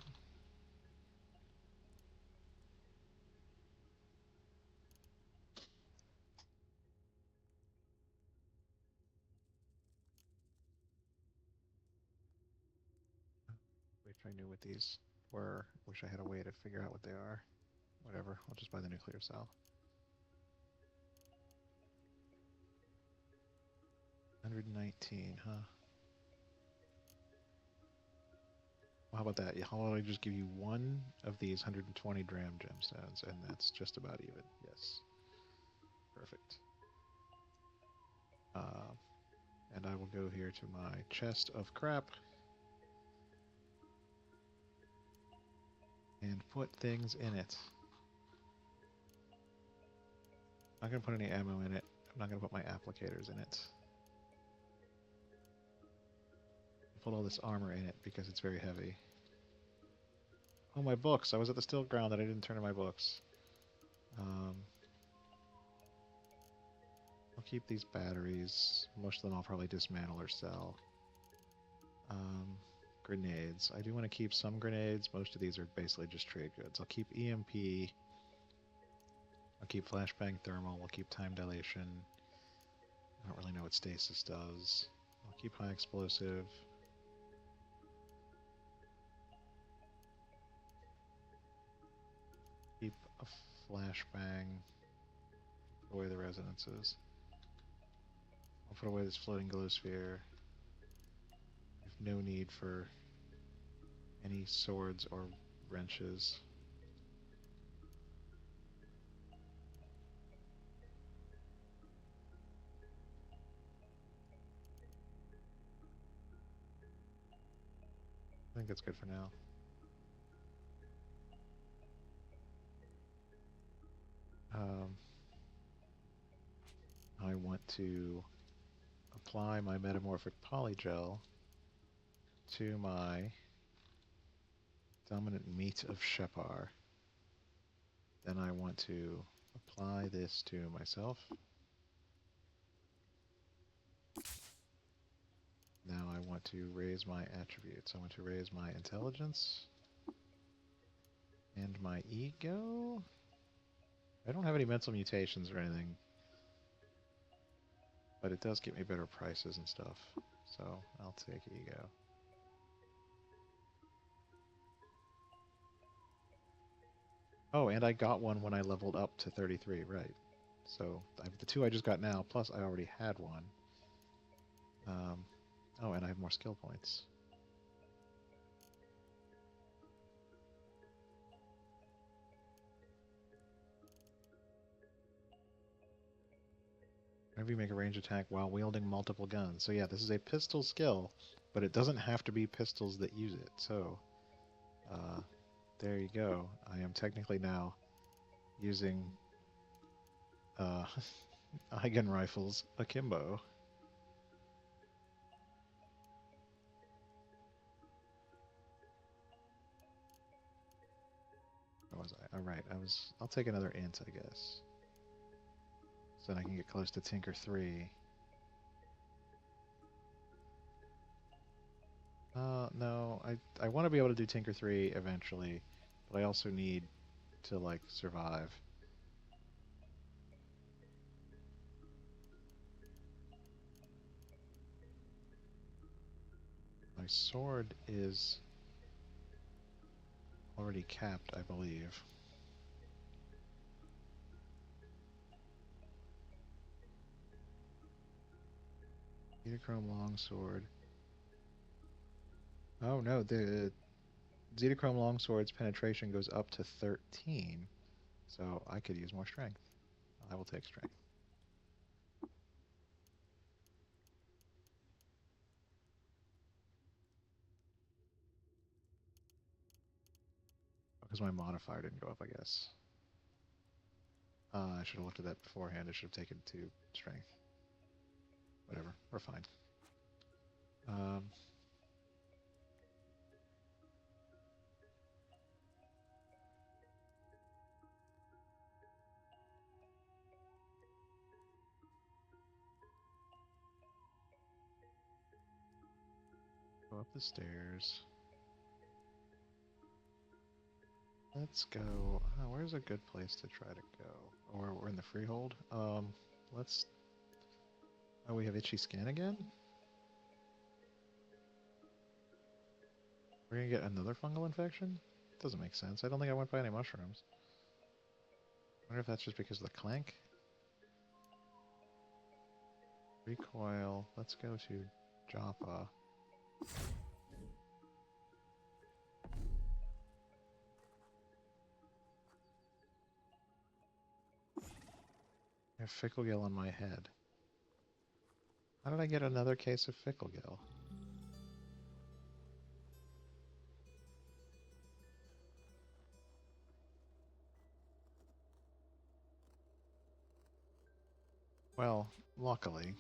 Wish I knew what these were. Wish I had a way to figure out what they are. Whatever. I'll just buy the nuclear cell. 119, huh? Well, how about that? How about I just give you one of these 120 dram gemstones, and that's just about even. Yes. Perfect. And I will go here to my chest of crap and put things in it. I'm not going to put any ammo in it. I'm not going to put my applicators in it. I'll put all this armor in it because it's very heavy. Oh, my books. I was at the still ground that I didn't turn in my books. I'll keep these batteries. Most of them I'll probably dismantle or sell. Grenades. I do want to keep some grenades. Most of these are basically just trade goods. I'll keep EMP. I'll keep flashbang thermal. I'll keep time dilation. I don't really know what stasis does. I'll keep high explosive. Keep a flashbang. Put away the resonances. I'll put away this floating glow sphere. I have no need for any swords or wrenches. I think that's good for now. I want to apply my metamorphic polygel to my dominant meat of Shepar. Then I want to apply this to myself. Now I want to raise my attributes. I want to raise my intelligence and my ego. I don't have any mental mutations or anything, but it does get me better prices and stuff. So I'll take ego. Oh, and I got one when I leveled up to 33, right. So I have the two I just got now, plus I already had one. Oh, and I have more skill points. Whenever you make a range attack while wielding multiple guns. So yeah, this is a pistol skill, but it doesn't have to be pistols that use it. So, there you go. I am technically now using Eigen rifles akimbo. Where was I? Alright, I'll take another int, I guess. So then I can get close to Tinker 3. No, I want to be able to do Tinker 3 eventually, but I also need to, like, survive. My sword is already capped, I believe. Zetachrome longsword. Oh no, the Zetachrome longsword's penetration goes up to 13, so I could use more strength. I will take strength. Because my modifier didn't go up, I guess. I should have looked at that beforehand. I should have taken 2 strength. Whatever, we're fine. Up the stairs. Let's go. Oh, where's a good place to try to go? Or we're in the freehold. Let's. Oh, we have itchy skin again. We're gonna get another fungal infection. Doesn't make sense. I don't think I went by any mushrooms. I wonder if that's just because of the Klanq. Recoil. Let's go to Joppa. I have Ficklegill on my head. How did I get another case of Ficklegill? Well, luckily.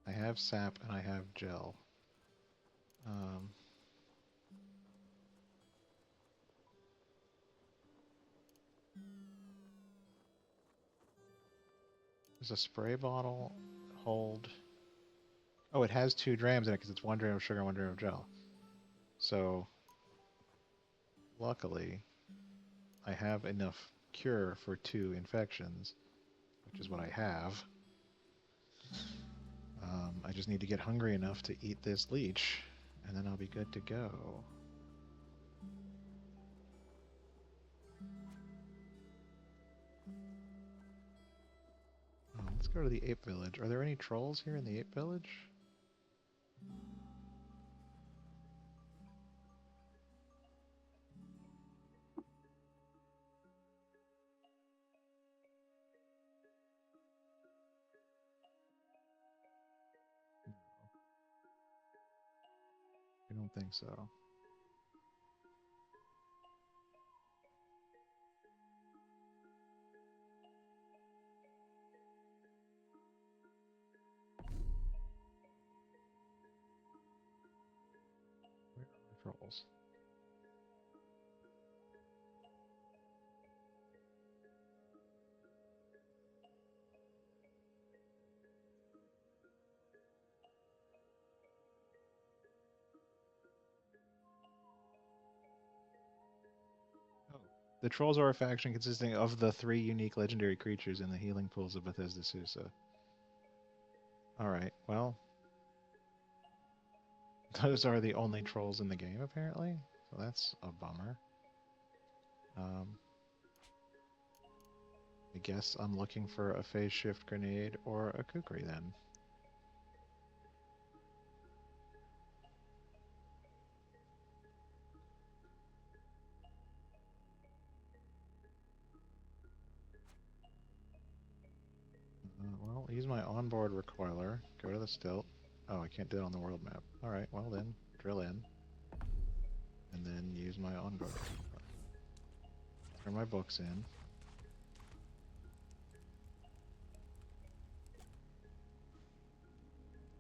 I have sap and I have gel. There's a spray bottle. Hold. Oh, it has 2 drams in it because it's 1 dram of sugar and 1 dram of gel. So, luckily, I have enough cure for 2 infections, which is what I have. I just need to get hungry enough to eat this leech, and then I'll be good to go. Oh, let's go to the ape village. Are there any trolls here in the ape village? No, I don't think so. Where are the trolls? Oh. The trolls are a faction consisting of the 3 unique legendary creatures in the healing pools of Bethesda Susa. Alright, well, those are the only trolls in the game, apparently. So that's a bummer. I guess I'm looking for a phase shift grenade or a kukri then. Well, use my onboard recoiler. Go to the stilt. Oh, I can't do it on the world map. Alright, well then, drill in. And then use my onboard recoiler. Turn my books in.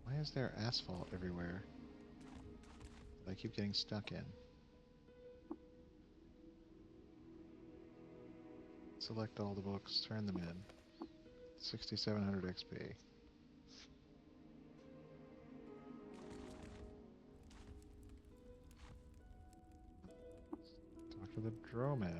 Why is there asphalt everywhere that I keep getting stuck in? Select all the books, turn them in. 6,700 XP. Talk to the Dromad.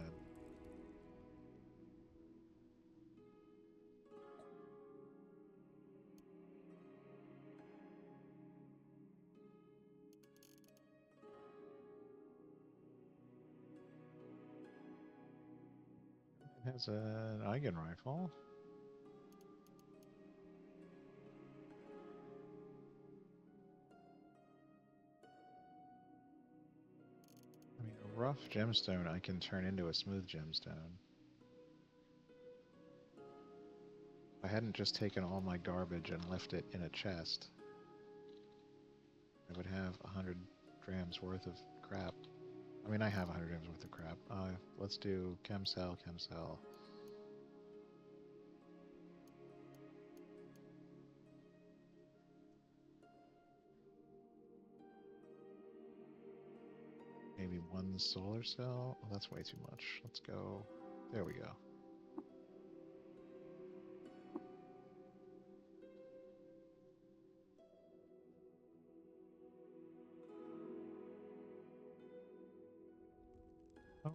It has an Eigen rifle. I mean, a rough gemstone I can turn into a smooth gemstone. If I hadn't just taken all my garbage and left it in a chest, I would have 100 grams worth of crap. I mean, I have 100 grams worth of crap. Let's do chemcell, chemcell. Maybe 1 solar cell? Oh, that's way too much. Let's go. There we go.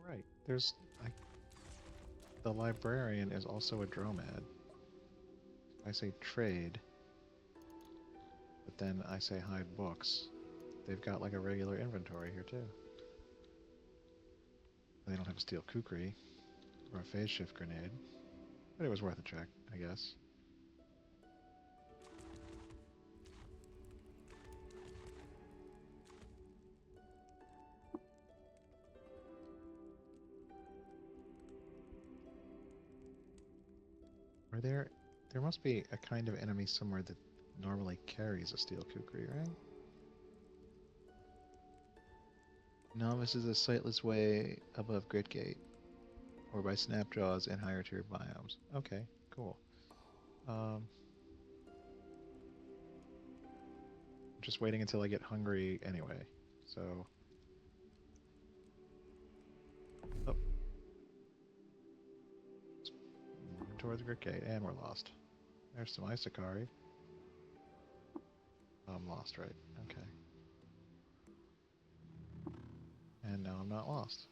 right. The librarian is also a dromad. I say trade, but then I say hide books. They've got like a regular inventory here too. They don't have a steel kukri or a phase shift grenade, but it was worth a check, I guess. Are there must be a kind of enemy somewhere that normally carries a steel kukri, right? Novice is a sightless way above Gritgate, or by Snapjaws and higher tier biomes. Okay, cool. I'm just waiting until I get hungry anyway. So, oh, moving towards Gritgate, and we're lost. There's some Isakari. Oh, I'm lost, right? Okay. And now I'm not lost.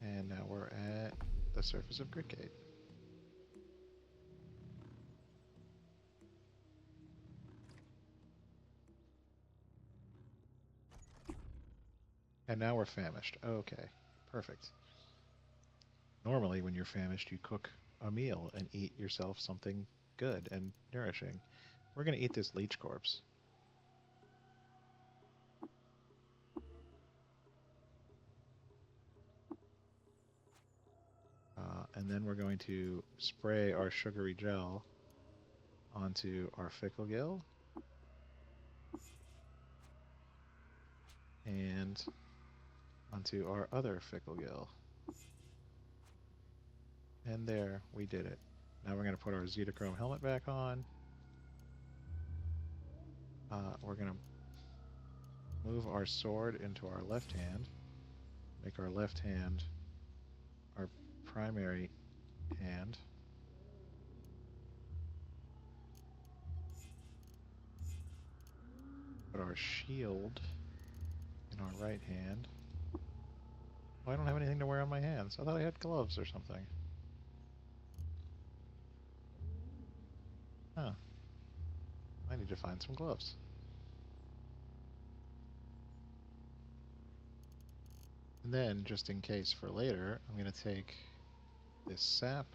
And now we're at the surface of Gritgate. And now we're famished. Okay, perfect. Normally, when you're famished, you cook a meal and eat yourself something good and nourishing. We're going to eat this leech corpse. And then we're going to spray our sugary gel onto our fickle gill and onto our other fickle gill. And there, we did it. Now we're going to put our Zetachrome helmet back on. We're going to move our sword into our left hand, make our left hand our primary hand. Put our shield in our right hand. Oh, I don't have anything to wear on my hands. I thought I had gloves or something. Huh. I need to find some gloves. And then, just in case for later, I'm going to take this sap,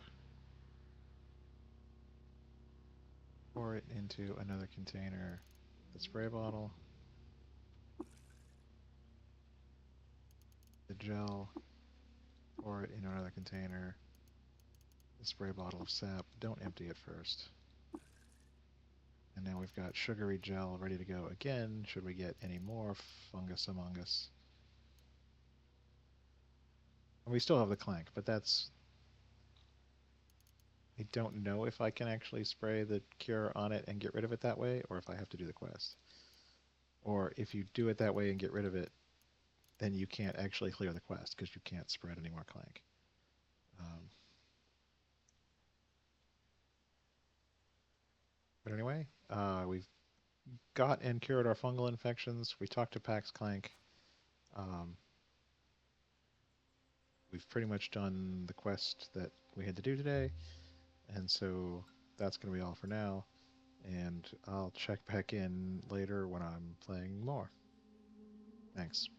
pour it into another container, the spray bottle, the gel, pour it in another container, the spray bottle of sap. Don't empty it first. And now we've got sugary gel ready to go again, should we get any more fungus among us. And we still have the Klanq, but that's... I don't know if I can actually spray the cure on it and get rid of it that way, or if I have to do the quest. Or if you do it that way and get rid of it, then you can't actually clear the quest, because you can't spread any more Klanq. But anyway, we've got and cured our fungal infections. We talked to Pax Klanq. We've pretty much done the quest that we had to do today, and so that's going to be all for now. And I'll check back in later when I'm playing more. Thanks.